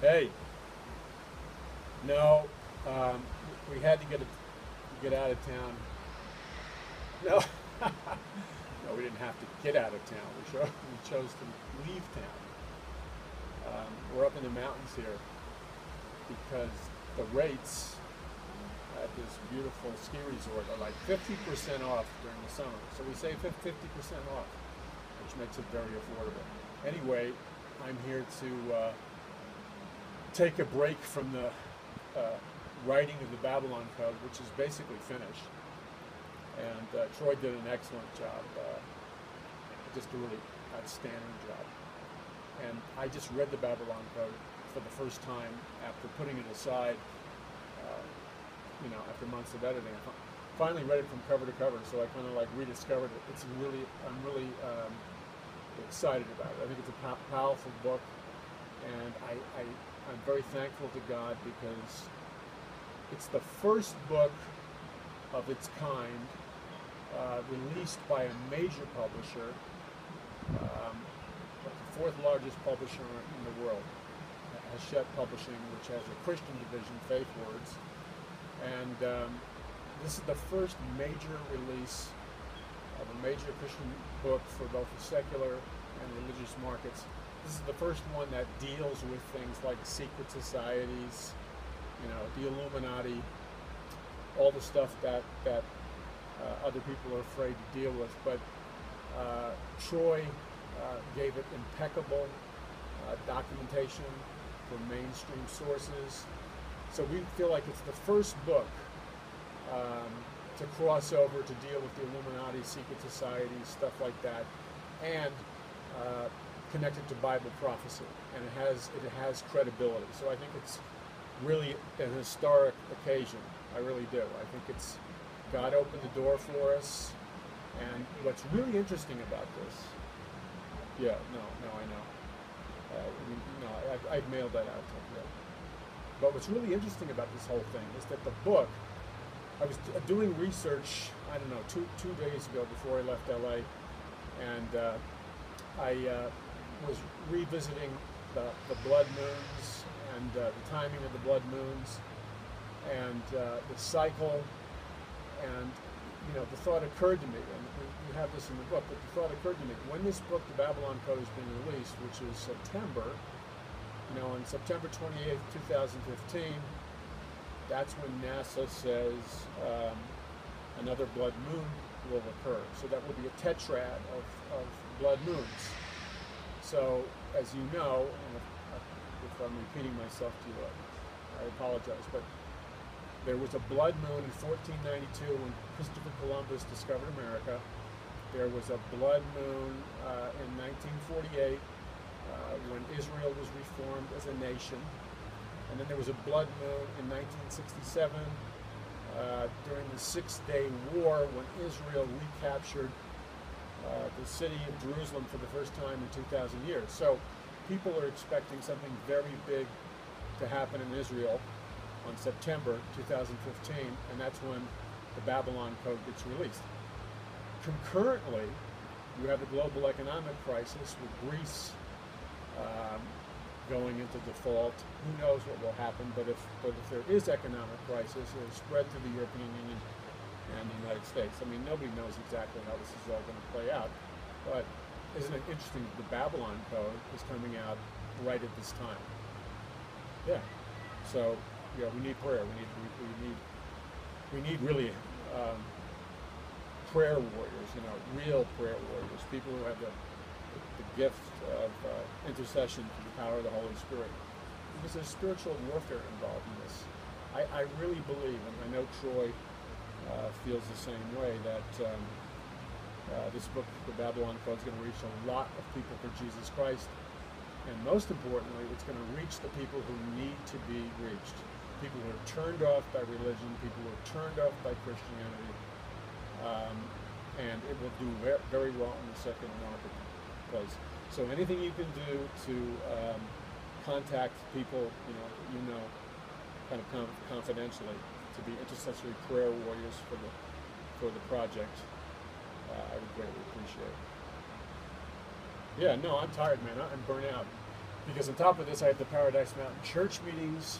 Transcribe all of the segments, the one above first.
Hey, no, we had to get out of town. No, no, we didn't have to get out of town. We chose to leave town. We're up in the mountains here because the rates at this beautiful ski resort are like 50% off during the summer. So we save 50% off, which makes it very affordable. Anyway, I'm here to take a break from the writing of the Babylon Code, which is basically finished. And Troy did an excellent job, just a really outstanding job. And I just read the Babylon Code for the first time after putting it aside, after months of editing. I finally read it from cover to cover, so I kind of like rediscovered it. I'm really excited about it. I think it's a powerful book, and I'm very thankful to God because it's the first book of its kind released by a major publisher, the fourth largest publisher in the world, Hachette Publishing, which has a Christian division, Faith Words. And this is the first major release of a major Christian book for both the secular and religious markets. This is the first one that deals with things like secret societies, the Illuminati, all the stuff that other people are afraid to deal with. But Troy gave it impeccable documentation from mainstream sources. So we feel like it's the first book to cross over to deal with the Illuminati, secret societies, stuff like that, and connected to Bible prophecy, and it has credibility. So I think it's really an historic occasion. I really do. I think it's God opened the door for us, and what's really interesting about this, I know, I've mailed that out to you. But what's really interesting about this whole thing is that the book, I was doing research, I don't know, two days ago before I left LA, and I was revisiting the blood moons and the timing of the blood moons and the cycle, and the thought occurred to me, and we have this in the book, but the thought occurred to me, when this book, The Babylon Code, is being released, which is September, on September 28th, 2015, that's when NASA says another blood moon will occur. So that will be a tetrad of blood moons. So, as you know, and if I'm repeating myself to you, I apologize, but there was a blood moon in 1492 when Christopher Columbus discovered America. There was a blood moon in 1948 when Israel was reformed as a nation. And then there was a blood moon in 1967 during the Six-Day War when Israel recaptured the city of Jerusalem for the first time in 2,000 years. So people are expecting something very big to happen in Israel on September 2015, and that's when the Babylon Code gets released. Concurrently, you have the global economic crisis with Greece going into default. Who knows what will happen, but if there is economic crisis, it will spread to the European Union and the United States. I mean, nobody knows exactly how this is all going to play out, but isn't it interesting that the Babylon Code is coming out right at this time? Yeah. So, we need prayer. We need really prayer warriors, real prayer warriors, people who have the gift of intercession through the power of the Holy Spirit. Because there's spiritual warfare involved in this. I really believe, and I know Troy feels the same way, that this book, The Babylon Code, is going to reach a lot of people for Jesus Christ. And most importantly, it's going to reach the people who need to be reached. People who are turned off by religion, people who are turned off by Christianity. And it will do very well in the secular marketplace. So anything you can do to contact people, kind of confidentially, to be intercessory prayer warriors for the project, I would greatly appreciate it. Yeah, no, I'm tired, man. I'm burnt out. Because on top of this, I have the Paradise Mountain Church meetings.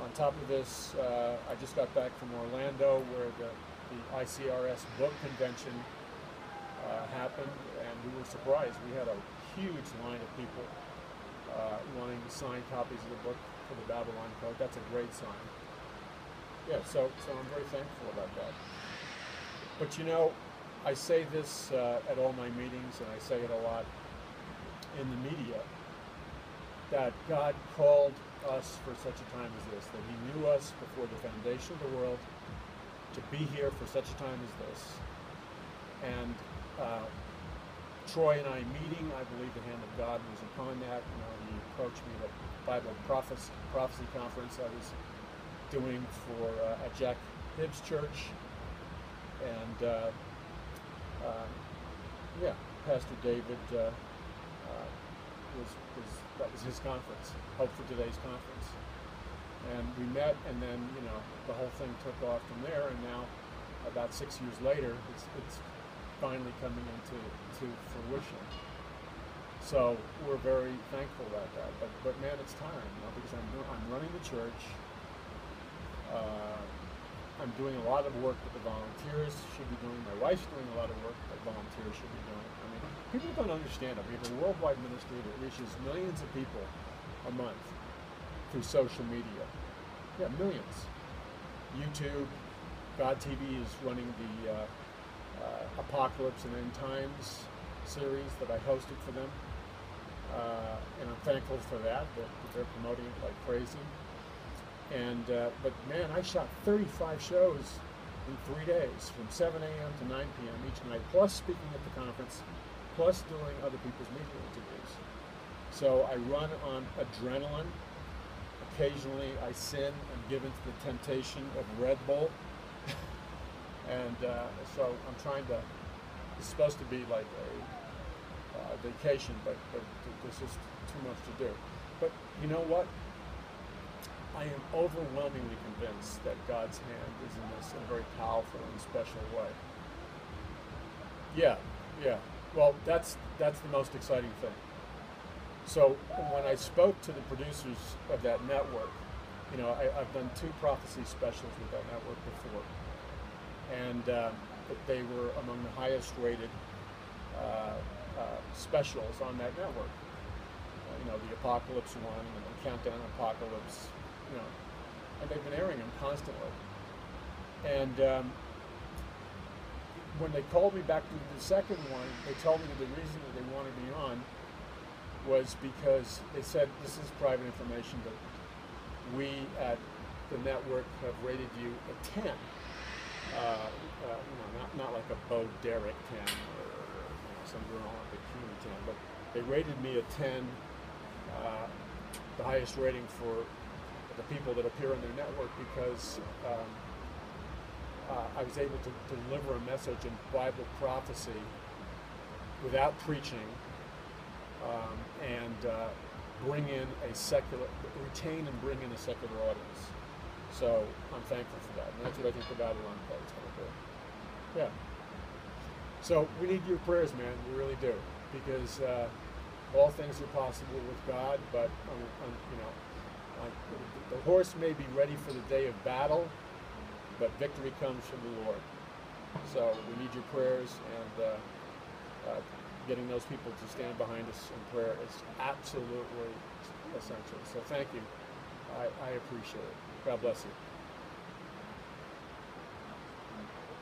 On top of this, I just got back from Orlando, where the ICRS book convention happened, and we were surprised. We had a huge line of people wanting signed copies of the book for the Babylon Code. That's a great sign. Yeah, so I'm very thankful about that. But you know, I say this at all my meetings, and I say it a lot in the media, that God called us for such a time as this, that He knew us before the foundation of the world to be here for such a time as this. And Troy and I meeting, I believe the hand of God was upon that. You know, he approached me at a Bible prophecy conference I was doing for at Jack Hibbs Church, and yeah, Pastor David that was his conference, Hope for Today's conference, and we met, and then you know the whole thing took off from there, and now about 6 years later, it's finally coming into fruition. So we're very thankful about that. But man, it's time, you know, because I'm running the church. I'm doing a lot of work that the volunteers should be doing. My wife's doing a lot of work that volunteers should be doing. I mean, people don't understand it. We have a worldwide ministry that reaches millions of people a month through social media. Yeah, millions. YouTube, God TV is running the Apocalypse and End Times series that I hosted for them. And I'm thankful for that they're promoting it like crazy. And but man, I shot 35 shows in 3 days, from 7 a.m. to 9 p.m. each night, plus speaking at the conference, plus doing other people's media interviews. So I run on adrenaline. Occasionally I sin and give into the temptation of Red Bull. And so I'm trying to, it's supposed to be like a vacation, but there's just too much to do. But you know what? I am overwhelmingly convinced that God's hand is in this in a very powerful and special way. Yeah. Well, that's the most exciting thing. So when I spoke to the producers of that network, you know, I've done 2 prophecy specials with that network before, and they were among the highest rated specials on that network. You know, the Apocalypse one and the Countdown Apocalypse. You know, and they've been airing them constantly. And when they called me back to the second one, they told me that the reason that they wanted me on was because they said, this is private information, but we at the network have rated you a 10. You know, not like a Bo Derek 10 or you know, some girl on a bikini 10, but they rated me a 10, the highest rating for the people that appear on their network, because I was able to deliver a message in Bible prophecy without preaching, and bring in a secular, retain and bring in a secular audience. So I'm thankful for that, and that's what I think the Babylon Code is going to do. Yeah. So we need your prayers, man. We really do, because all things are possible with God, but you know. The horse may be ready for the day of battle, but victory comes from the Lord. So we need your prayers, and getting those people to stand behind us in prayer is absolutely essential. So thank you. I appreciate it. God bless you.